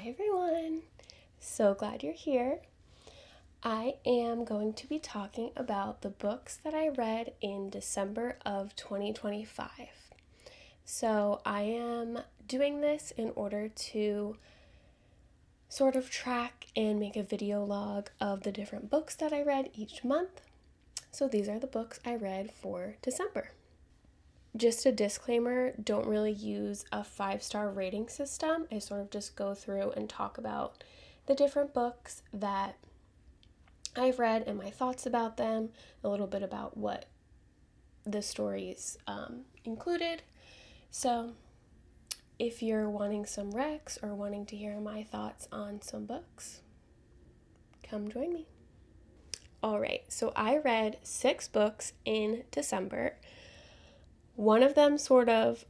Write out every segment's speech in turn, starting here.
Hi everyone! So glad you're here. I am going to be talking about the books that I read in December of 2025. So I am doing this in order to sort of track and make a video log of the different books that I read each month. So these are the books I read for December. Just a disclaimer, don't really use a 5-star rating system. I sort of just go through and talk about the different books that I've read and my thoughts about them, a little bit about what the stories included. So if you're wanting some recs or wanting to hear my thoughts on some books, come join me. All right, so I read 6 books in December. One of them sort of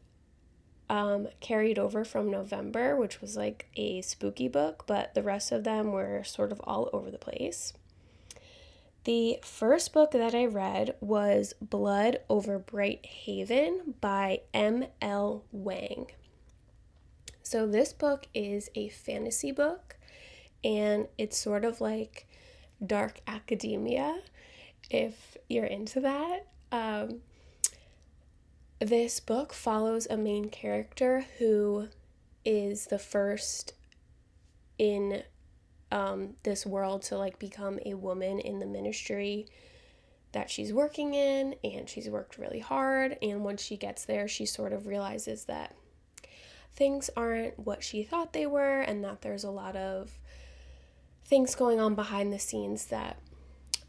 carried over from November, which was like a spooky book, but the rest of them were sort of all over the place. The first book that I read was Blood Over Bright Haven by M.L. Wang. So this book is a fantasy book, and it's sort of like dark academia, if you're into that. This book follows a main character who is the first in this world to like become a woman in the ministry that she's working in, and she's worked really hard, and once she gets there she sort of realizes that things aren't what she thought they were, and that there's a lot of things going on behind the scenes that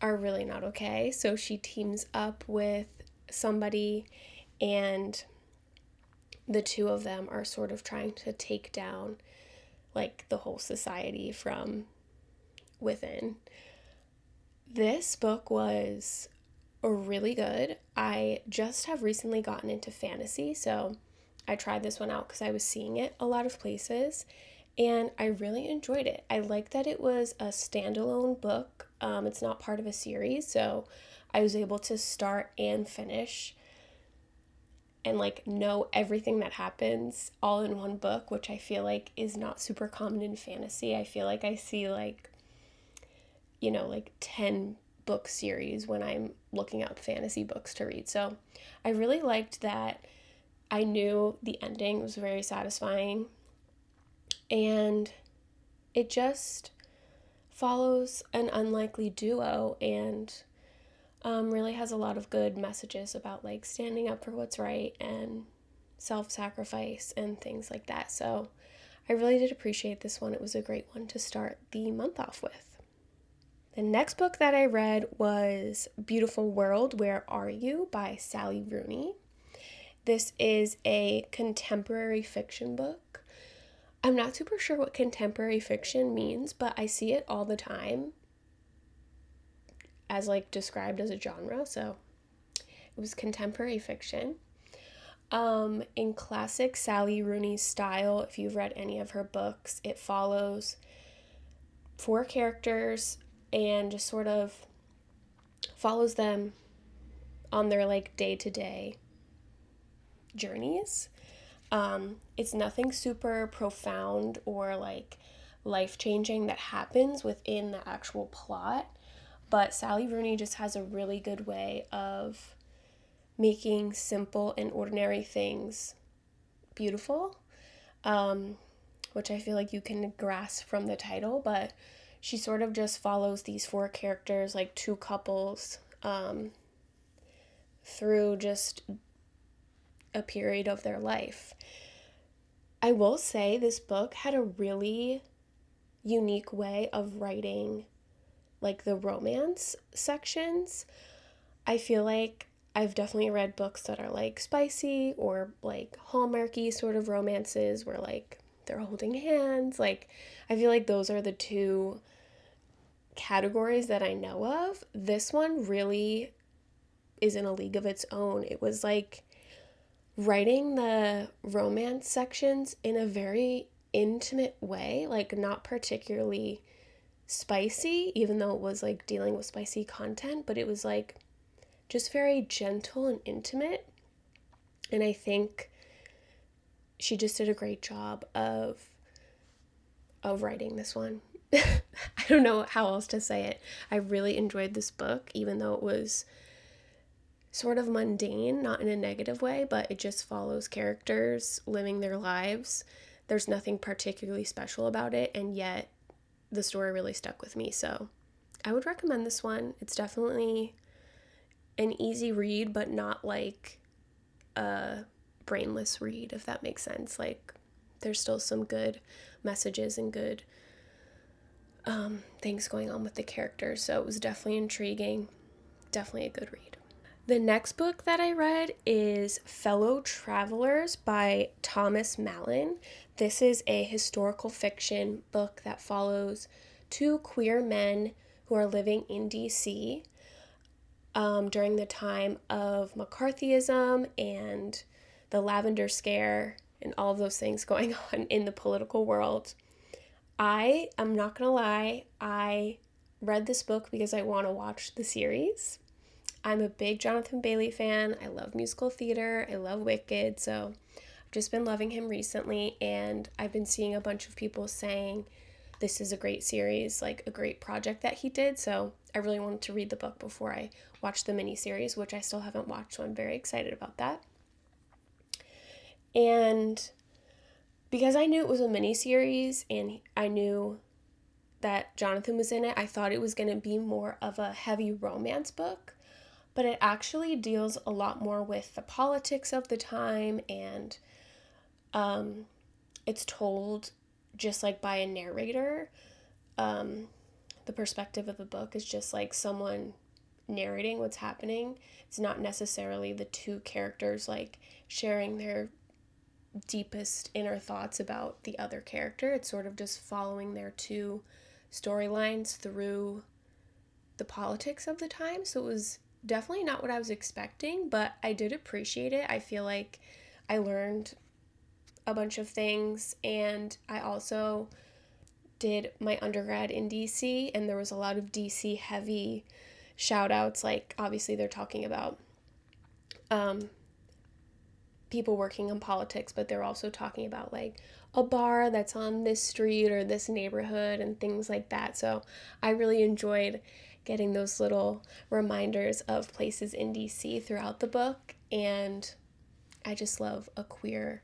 are really not okay. So she teams up with somebody, and the two of them are sort of trying to take down like the whole society from within. This book was really good. I just have recently gotten into fantasy, so I tried this one out because I was seeing it a lot of places, and I really enjoyed it. I like that it was a standalone book. It's not part of a series, so I was able to start and finish and like know everything that happens all in one book, which I feel like is not super common in fantasy. I feel like I see like 10 book series when I'm looking up fantasy books to read. So I really liked that. I knew the ending was very satisfying, and it just follows an unlikely duo, and really has a lot of good messages about like standing up for what's right and self-sacrifice and things like that. So I really did appreciate this one. It was a great one to start the month off with. The next book that I read was Beautiful World, Where Are You by Sally Rooney. This is a contemporary fiction book. I'm not super sure what contemporary fiction means, but I see it all the time as like described as a genre, so it was contemporary fiction. In classic Sally Rooney style, if you've read any of her books, it follows 4 characters and just sort of follows them on their like day-to-day journeys. It's nothing super profound or like life-changing that happens within the actual plot, but Sally Rooney just has a really good way of making simple and ordinary things beautiful, which I feel like you can grasp from the title, but she sort of just follows these 4 characters, like 2 couples, through just a period of their life. I will say this book had a really unique way of writing like the romance sections. I feel like I've definitely read books that are like spicy or like Hallmarky sort of romances where like they're holding hands. Like I feel like those are the 2 categories that I know of. This one really is in a league of its own. It was like writing the romance sections in a very intimate way, like not particularly spicy, even though it was like dealing with spicy content, but it was like just very gentle and intimate. And I think she just did a great job of of writing this one. I don't know how else to say it. I really enjoyed this book, even though it was sort of mundane, not in a negative way, but it just follows characters living their lives. There's nothing particularly special about it, and yet the story really stuck with me. So I would recommend this one. It's definitely an easy read, but not like a brainless read, if that makes sense. Like, there's still some good messages and good things going on with the characters. So it was definitely intriguing. Definitely a good read. The next book that I read is Fellow Travelers by Thomas Mallon. This is a historical fiction book that follows two queer men who are living in DC during the time of McCarthyism and the Lavender Scare and all of those things going on in the political world. I'm not gonna lie, I read this book because I want to watch the series. I'm a big Jonathan Bailey fan. I love musical theater. I love Wicked. So I've just been loving him recently, and I've been seeing a bunch of people saying this is a great series, like a great project that he did. So I really wanted to read the book before I watch the miniseries, which I still haven't watched, so I'm very excited about that. And because I knew it was a miniseries and I knew that Jonathan was in it, I thought it was going to be more of a heavy romance book. But it actually deals a lot more with the politics of the time, and it's told just like by a narrator. The perspective of the book is just like someone narrating what's happening. It's not necessarily the two characters like sharing their deepest inner thoughts about the other character. It's sort of just following their two storylines through the politics of the time. So it was definitely not what I was expecting, but I did appreciate it. I feel like I learned a bunch of things, and I also did my undergrad in DC, and there was a lot of DC heavy shout outs. Like, obviously they're talking about people working in politics, but they're also talking about like a bar that's on this street or this neighborhood and things like that. So I really enjoyed getting those little reminders of places in DC throughout the book, and I just love a queer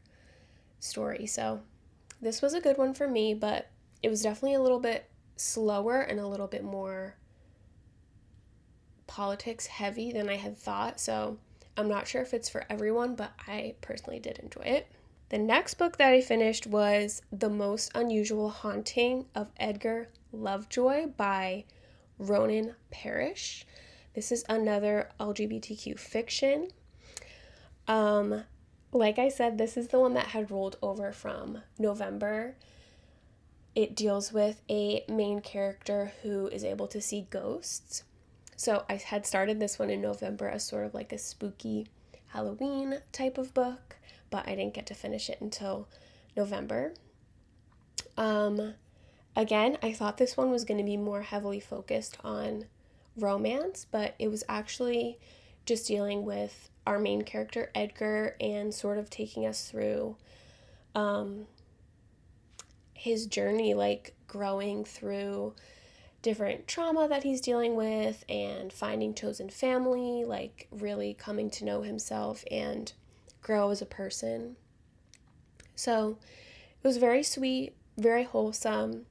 story. So this was a good one for me, but it was definitely a little bit slower and a little bit more politics heavy than I had thought. So I'm not sure if it's for everyone, but I personally did enjoy it. The next book that I finished was The Most Unusual Haunting of Edgar Lovejoy by Ronan Parrish. This is another LGBTQ fiction. Like I said, this is the one that had rolled over from November. It deals with a main character who is able to see ghosts. So I had started this one in November as sort of like a spooky Halloween type of book, but I didn't get to finish it until November. Again, I thought this one was going to be more heavily focused on romance, but it was actually just dealing with our main character, Edgar, and sort of taking us through his journey, like growing through different trauma that he's dealing with and finding chosen family, like really coming to know himself and grow as a person. So it was very sweet, very wholesome.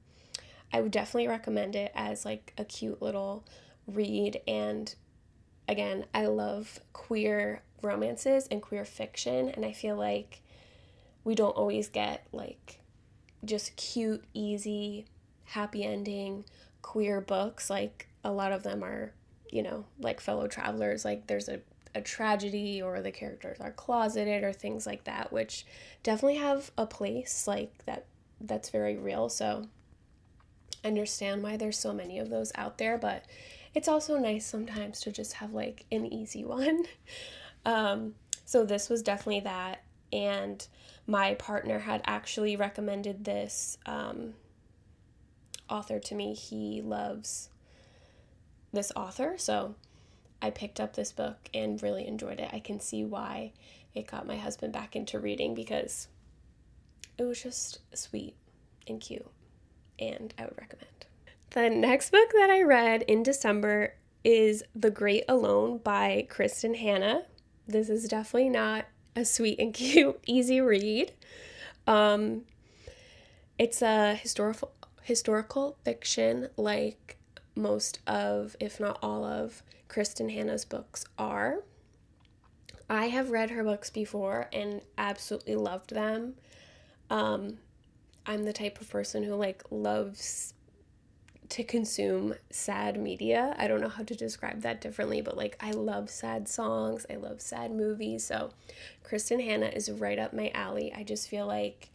I would definitely recommend it as like a cute little read. And again, I love queer romances and queer fiction, and I feel like we don't always get like just cute, easy, happy ending queer books. Like a lot of them are, like Fellow Travelers, like there's a tragedy or the characters are closeted or things like that, which definitely have a place like that's very real. So I understand why there's so many of those out there, but it's also nice sometimes to just have like an easy one. So this was definitely that, and my partner had actually recommended this author to me. He loves this author, so I picked up this book and really enjoyed it. I can see why it got my husband back into reading because it was just sweet and cute. and I would recommend. The next book that I read in December is The Great Alone by Kristen Hanna. This is definitely not a sweet and cute, easy read. It's a historical fiction, like most of, if not all of, Kristen Hanna's books are. I have read her books before and absolutely loved them. I'm the type of person who loves to consume sad media. I don't know how to describe that differently, but I love sad songs. I love sad movies. So Kristen Hanna is right up my alley. I just feel like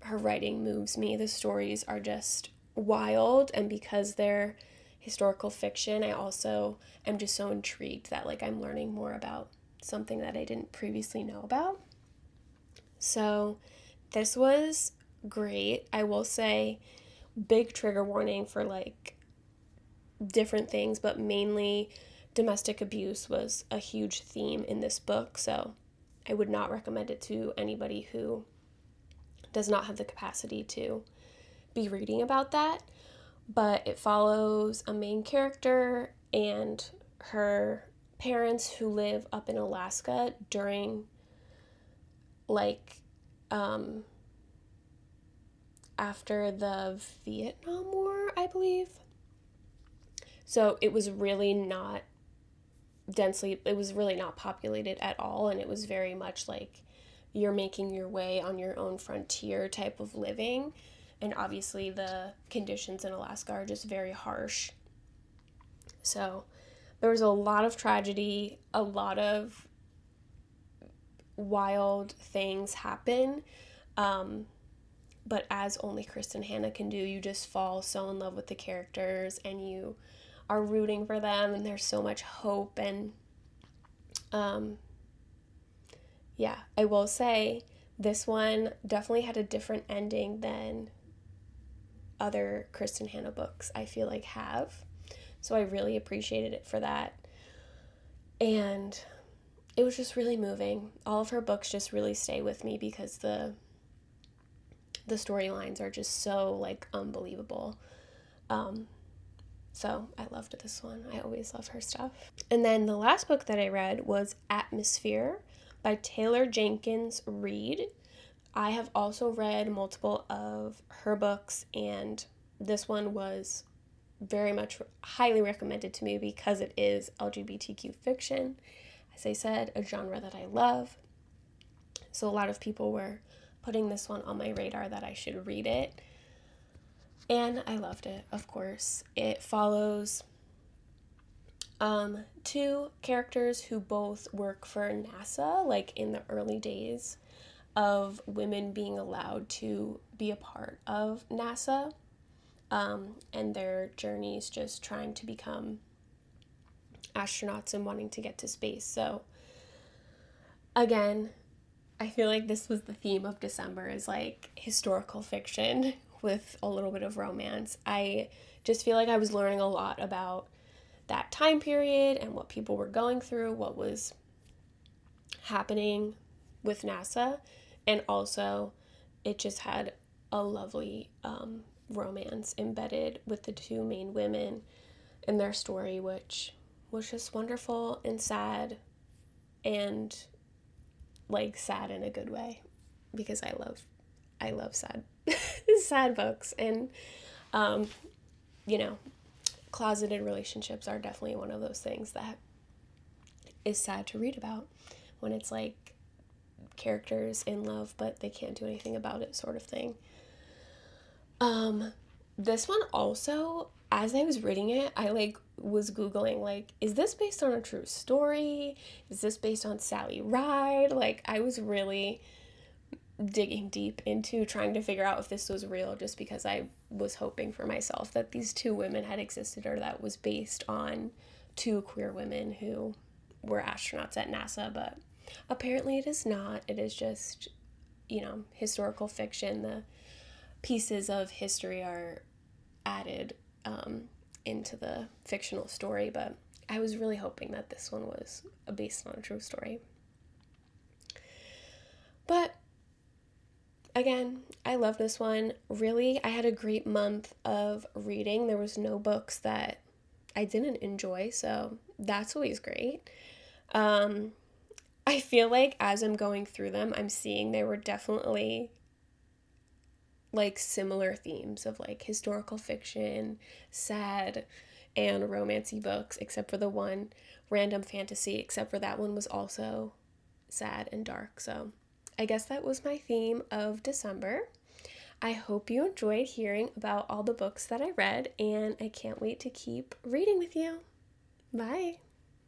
her writing moves me. The stories are just wild, and because they're historical fiction, I also am just so intrigued that I'm learning more about something that I didn't previously know about. So this was great. I will say, big trigger warning for different things, but mainly domestic abuse was a huge theme in this book, so I would not recommend it to anybody who does not have the capacity to be reading about that. But it follows a main character and her parents who live up in Alaska during after the Vietnam War, I believe. So it was really not populated at all, and it was very much you're making your way on your own frontier type of living. And obviously the conditions in Alaska are just very harsh. So there was a lot of tragedy, a lot of wild things happen. But as only Kristen Hanna can do, you just fall so in love with the characters and you are rooting for them, and there's so much hope. And I will say this one definitely had a different ending than other Kristen Hanna books I feel have. So I really appreciated it for that. And it was just really moving. All of her books just really stay with me because the storylines are just so unbelievable. So I loved this one. I always love her stuff. And then the last book that I read was Atmosphere by Taylor Jenkins Reid. I have also read multiple of her books, and this one was very much highly recommended to me because it is LGBTQ fiction. As I said, a genre that I love. So a lot of people were putting this one on my radar that I should read it. And I loved it, of course. It follows two characters who both work for NASA, in the early days of women being allowed to be a part of NASA, and their journeys just trying to become astronauts and wanting to get to space. So, again, I feel like this was the theme of December, is historical fiction with a little bit of romance. I just feel like I was learning a lot about that time period and what people were going through, what was happening with NASA, and also it just had a lovely romance embedded with the two main women in their story, which was just wonderful and sad, and sad in a good way, because I love sad sad books. And closeted relationships are definitely one of those things that is sad to read about, when it's characters in love but they can't do anything about it, sort of thing. This one also, as I was reading it, I was Googling, is this based on a true story? Is this based on Sally Ride? I was really digging deep into trying to figure out if this was real, just because I was hoping for myself that these two women had existed, or that was based on two queer women who were astronauts at NASA. But apparently it is not. It is just, historical fiction. The pieces of history are added into the fictional story, but I was really hoping that this one was based on a true story. But Again, I love this one. Really, I had a great month of reading. There was no books that I didn't enjoy, so that's always great. Um, I feel like as I'm going through them, I'm seeing there were definitely like similar themes of like historical fiction, sad, and romancy books, except for the one random fantasy, except for that one was also sad and dark. So I guess that was my theme of December. I hope you enjoyed hearing about all the books that I read, and I can't wait to keep reading with you. Bye.